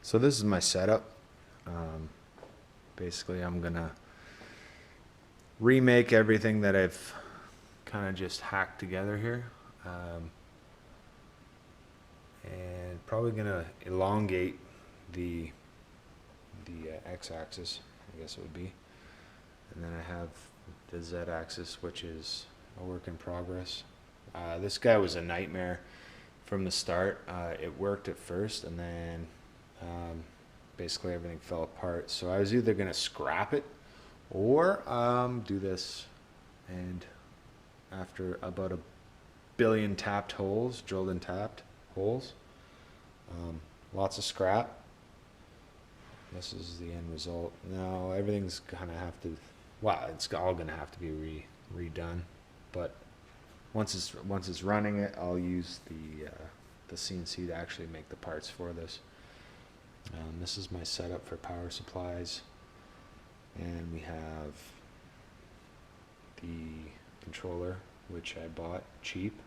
So this is my setup. Basically, I'm gonna remake everything that I've kind of just hacked together here, and probably gonna elongate the x-axis, I guess it would be, and then I have the z-axis, which is a work in progress. This guy was a nightmare from the start. It worked at first, and then basically everything fell apart. So I was either gonna scrap it or do this, and after about 1 billion tapped holes, drilled and tapped holes, lots of scrap, this is the end result. Now everything's gonna have to, well, it's all gonna have to be redone, but once it's running it, I'll use the CNC to actually make the parts for this. This is my setup for power supplies, and we have the controller, which I bought cheap.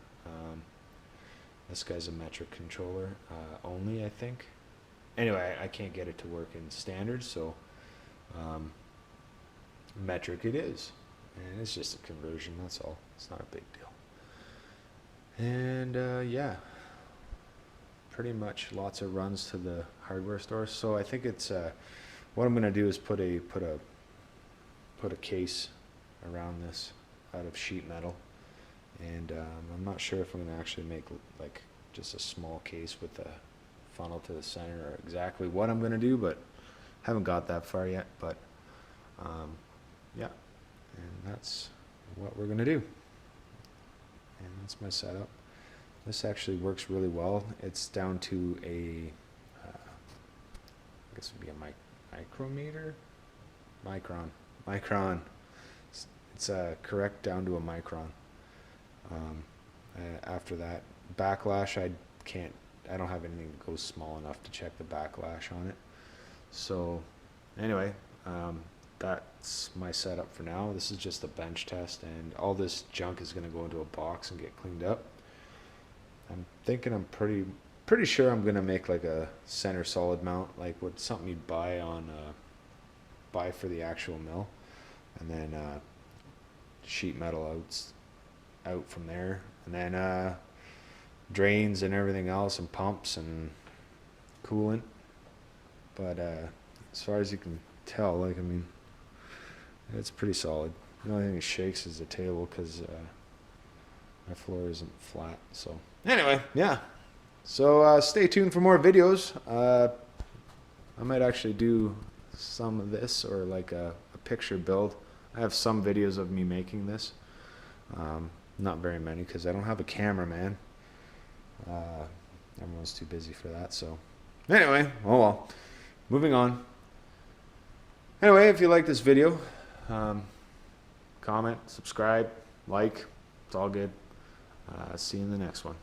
This guy's a metric controller only, I think. Anyway, I can't get it to work in standard, so metric it is, and it's just a conversion, that's all. It's not a big deal. And yeah, pretty much lots of runs to the hardware store. So I think it's what I'm gonna do is put a case around this out of sheet metal, and I'm not sure if I'm gonna actually make like just a small case with a funnel to the center, or exactly what I'm gonna do, but haven't got that far yet. But yeah, and that's what we're gonna do, and that's my setup. This actually works really well. It's down to a I guess it would be a micrometer, micron. It's correct down to a micron. After that backlash, I don't have anything that goes small enough to check the backlash on it. So anyway, that's my setup for now. This is just a bench test, and all this junk is going to go into a box and get cleaned up. I'm thinking, I'm pretty sure I'm going to make like a center solid mount, like what something you'd buy for the actual mill, and then sheet metal out from there, and then drains and everything else, and pumps and coolant. But as far as you can tell, like, I mean, it's pretty solid. The only thing that shakes is the table, because my floor isn't flat. So anyway, yeah, so stay tuned for more videos. I might actually do some of this, or like a picture build. I have some videos of me making this, not very many, because I don't have a cameraman. Everyone's too busy for that. So anyway, oh well, moving on. Anyway, if you like this video, comment, subscribe, like, it's all good. See you in the next one.